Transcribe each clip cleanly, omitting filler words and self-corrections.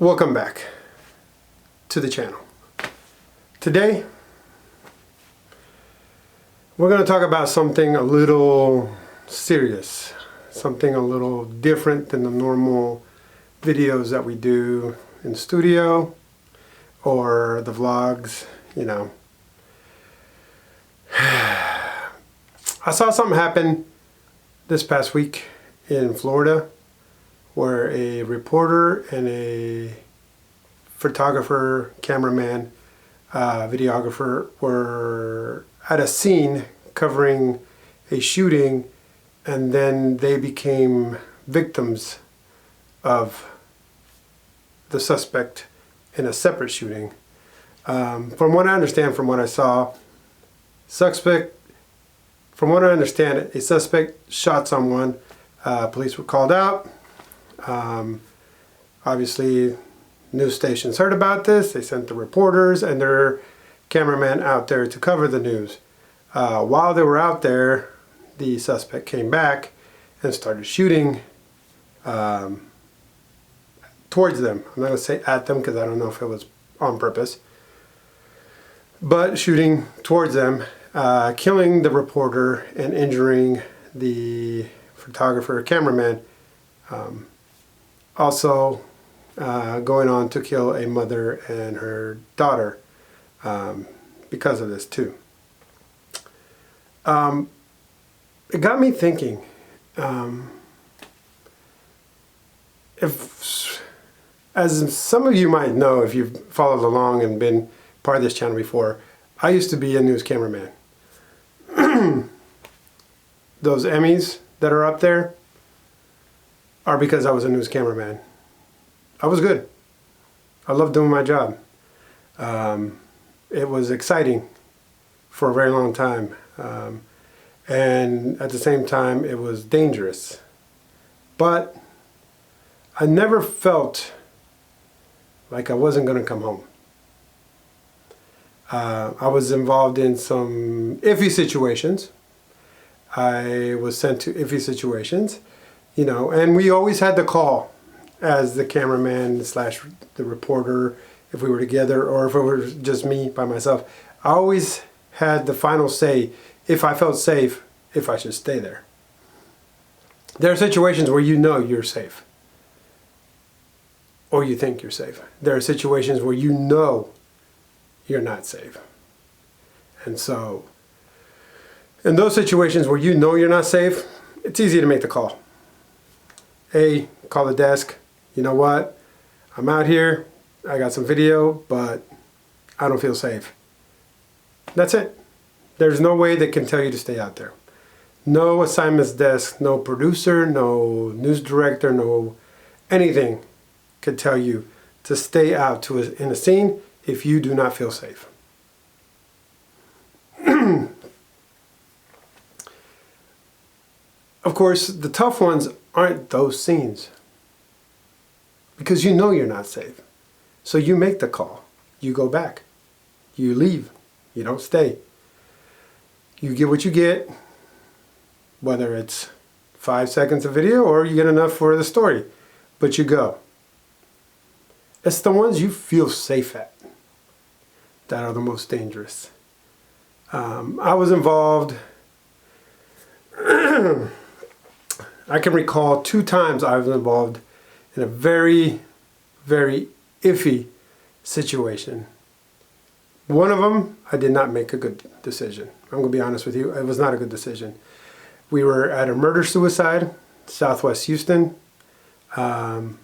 Welcome back to the channel. Today we're going to talk about something a little serious, something a little different than the normal videos that we do in studio or the vlogs, you know. I saw something happen this past week in Florida where a reporter and a photographer, cameraman, videographer were at a scene covering a shooting, and then they became victims of the suspect in a separate shooting. From what I understand, from what I saw, a suspect shot someone. Police were called out. Obviously, news stations heard about this. They sent the reporters and their cameraman out there to cover the news. While they were out there, the suspect came back and started shooting towards them. I'm not going to say at them because I don't know if it was on purpose. But shooting towards them, killing the reporter and injuring the photographer, cameraman. Also going on to kill a mother and her daughter because of this too. It got me thinking, as some of you might know if you've followed along and been part of this channel before, I used to be a news cameraman. Those Emmys that are up there are because I was a news cameraman. I was good. I loved doing my job. It was exciting for a very long time. And at the same time, it was dangerous. But I never felt like I wasn't going to come home. I was involved in some iffy situations. I was sent to iffy situations. You know, and we always had the call as the cameraman slash the reporter, if we were together or if it was just me by myself. I always had the final say if I felt safe, if I should stay there. There are situations where you know you're safe, or you think you're safe. There are situations where you know you're not safe. And so, in those situations where you know you're not safe, it's easy to make the call. Hey, call the desk. You know what? I'm out here. I got some video, but I don't feel safe. That's it. There's no way they can tell you to stay out there. No assignments desk, no producer, no news director, no anything could tell you to stay out in a scene if you do not feel safe. Of course, the tough ones aren't those scenes because you know you're not safe. So you make the call. You go back. You leave. You don't stay. You get what you get, whether it's 5 seconds of video or you get enough for the story, but you go. It's the ones you feel safe at that are the most dangerous. I was involved. I can recall 2 times I was involved in a very, very iffy situation. One of them, I did not make a good decision. I'm going to be honest with you. It was not a good decision. We were at a murder-suicide, Southwest Houston. Family,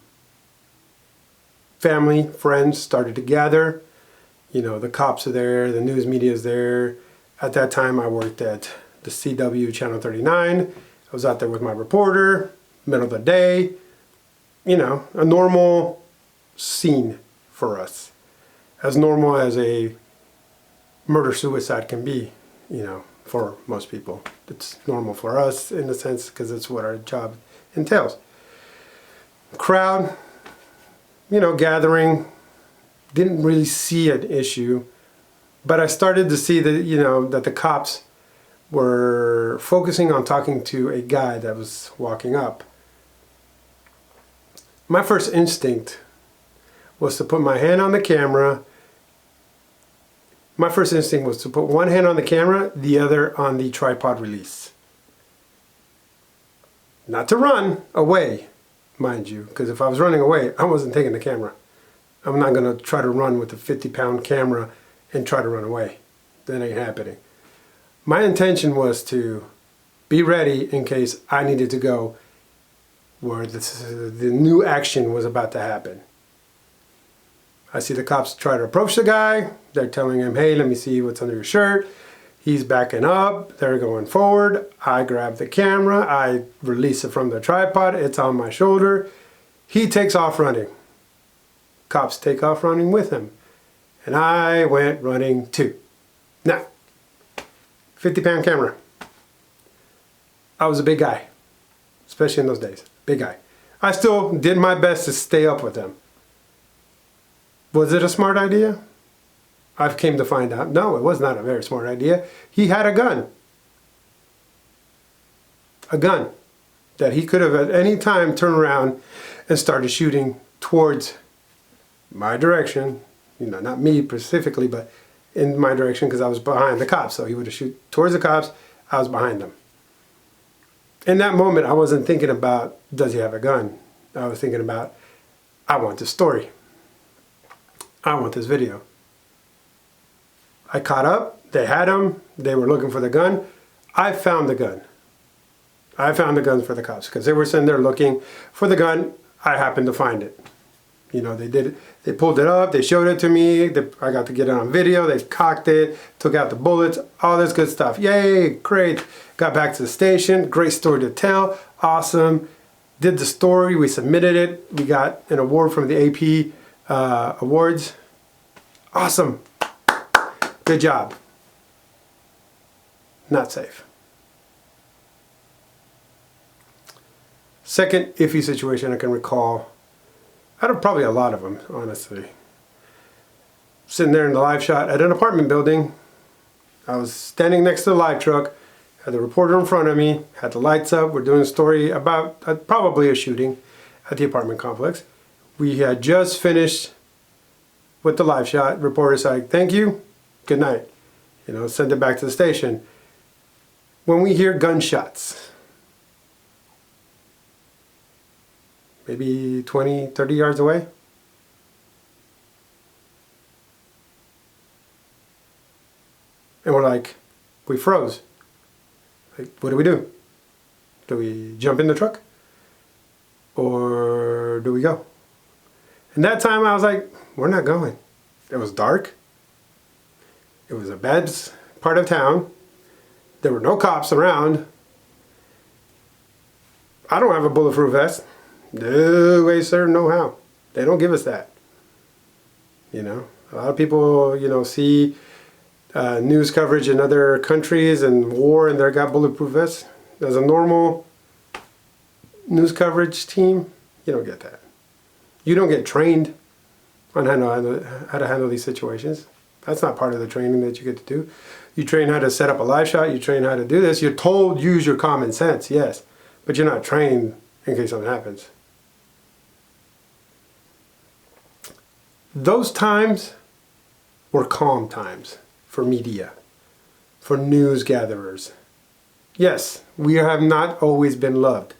friends started to gather. You know, the cops are there, the news media is there. At that time, I worked at the CW Channel 39. I was out there with my reporter, middle of the day. You know, a normal scene for us. As normal as a murder-suicide can be, you know, for most people. It's normal for us in a sense because it's what our job entails. Crowd, you know, gathering, didn't really see an issue, but I started to see that, you know, that the cops were focusing on talking to a guy that was walking up. My first instinct was to put my hand on the camera. My first instinct was to put one hand on the camera, the other on the tripod release. Not to run away, mind you, because if I was running away, I wasn't taking the camera. I'm not going to try to run with a 50-pound camera and try to run away. That ain't happening. My intention was to be ready in case I needed to go where the new action was about to happen. I see the cops try to approach the guy. They're telling him, hey, let me see what's under your shirt. He's backing up. They're going forward. I grab the camera. I release it from the tripod. It's on my shoulder. He takes off running. Cops take off running with him. And I went running too. Now, 50-pound camera. I was a big guy, especially in those days. Big guy. I still did my best to stay up with him. Was it a smart idea? I've came to find out, no, it was not a very smart idea. He had a gun. A gun that he could have at any time turned around and started shooting towards my direction. You know, not me specifically, but in my direction because I was behind the cops. So he would have shoot towards the cops. I was behind them. In that moment, I wasn't thinking about, does he have a gun? I was thinking about, I want this story. I want this video. I caught up. They had him. They were looking for the gun. I found the gun. I found the guns for the cops because they were sitting there looking for the gun. I happened to find it. You know, they did it. They pulled it up. They showed it to me. I got to get it on video. They cocked it, took out the bullets, all this good stuff. Yay, great. Got back to the station. Great story to tell. Awesome. Did the story. We submitted it. We got an award from the AP awards. Awesome. Good job. Not safe. Second iffy situation I can recall, out of probably a lot of them, honestly. Sitting there in the live shot at an apartment building. I was standing next to the live truck, had the reporter in front of me, had the lights up. We're doing a story about probably a shooting at the apartment complex. We had just finished with the live shot. Reporter said, thank you, good night. You know, send it back to the station. When we hear gunshots, maybe 20, 30 yards away, and we're like, we froze. Like, what do we do? Do we jump in the truck? Or do we go? And that time I was like, we're not going. It was dark. It was a bad part of town. There were no cops around. I don't have a bulletproof vest. No way, sir, no how. They don't give us that. You know, a lot of people, you know, see news coverage in other countries and war and they've got bulletproof vests. As a normal news coverage team, you don't get that. You don't get trained on how to handle these situations. That's not part of the training that you get to do. You train how to set up a live shot. You train how to do this. You're told use your common sense, yes, but you're not trained in case something happens. Those times were calm times for media, for news gatherers. Yes, we have not always been loved.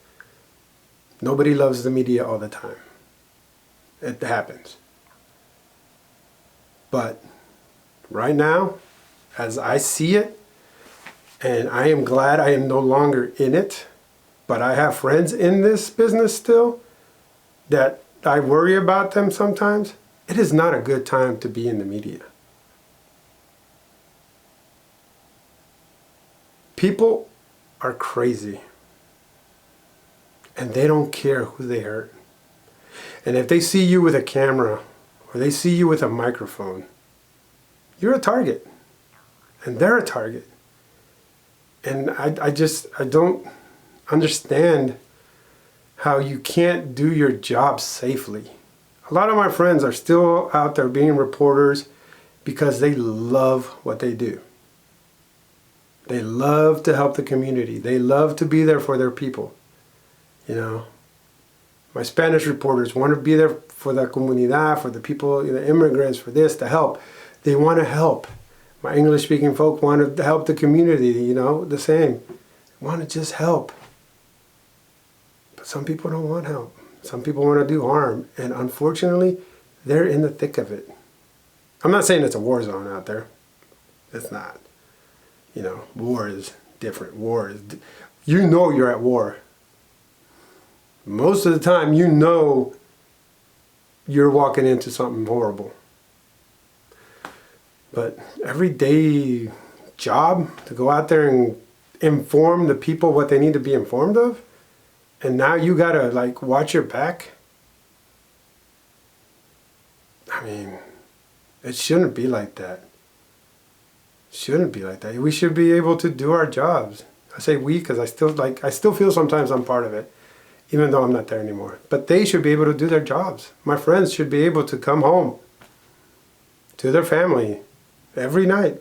Nobody loves the media all the time. It happens. But right now, as I see it, and I am glad I am no longer in it, but I have friends in this business still that I worry about them sometimes. It is not a good time to be in the media. People are crazy. And they don't care who they hurt. And if they see you with a camera or they see you with a microphone, you're a target. And they're a target. And I don't understand how you can't do your job safely. A lot of my friends are still out there being reporters because they love what they do. They love to help the community. They love to be there for their people. You know, my Spanish reporters want to be there for the comunidad, for the people, the immigrants, for this, to help. They want to help. My English-speaking folk want to help the community, the same. They want to just help. But some people don't want help. Some people want to do harm. And unfortunately, they're in the thick of it. I'm not saying it's a war zone out there. It's not. War is different. You're at war. Most of the time, you're walking into something horrible. But everyday job to go out there and inform the people what they need to be informed of, and now you gotta watch your back. I mean, it shouldn't be like that. Shouldn't be like that. We should be able to do our jobs. I say we because I still feel sometimes I'm part of it, even though I'm not there anymore. But they should be able to do their jobs. My friends should be able to come home to their family every night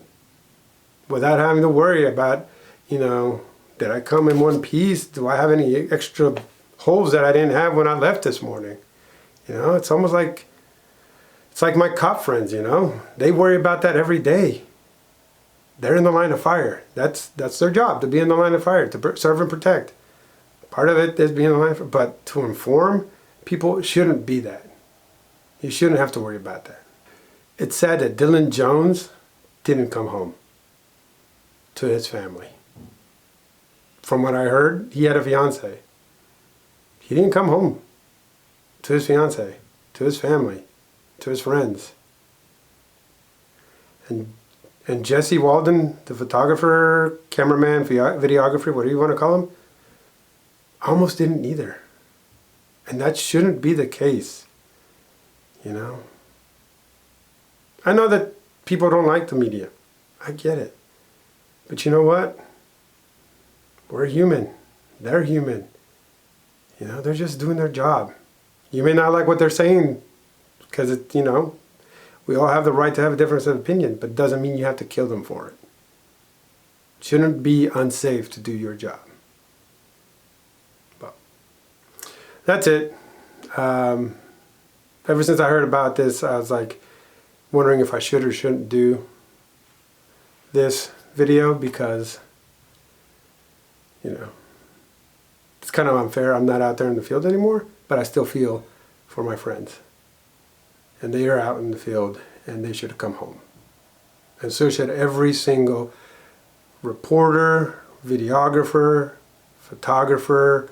without having to worry about, did I come in one piece? Do I have any extra holes that I didn't have when I left this morning? It's almost like, it's like my cop friends, they worry about that every day. They're in the line of fire. That's their job, to be in the line of fire, to serve and protect. Part of it is being in the line of fire, but to inform people, it shouldn't be that. You shouldn't have to worry about that. It's sad that Dylan Jones didn't come home to his family. From what I heard, he had a fiance. He didn't come home to his fiance, to his family, to his friends. And Jesse Walden, the photographer, cameraman, videographer, whatever you want to call him, almost didn't either. And that shouldn't be the case, I know that people don't like the media. I get it. But you know what? We're human. They're human. They're just doing their job. You may not like what they're saying because, we all have the right to have a difference of opinion, but it doesn't mean you have to kill them for it. It shouldn't be unsafe to do your job. But that's it. Ever since I heard about this, I was wondering if I should or shouldn't do this video because, it's kind of unfair. I'm not out there in the field anymore, but I still feel for my friends. And they are out in the field, and they should come home. And so should every single reporter, videographer, photographer,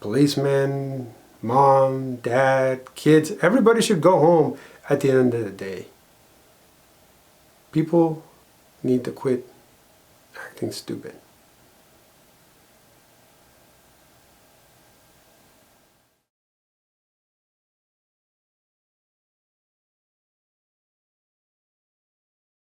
policeman, mom, dad, kids. Everybody should go home at the end of the day. People need to quit acting stupid.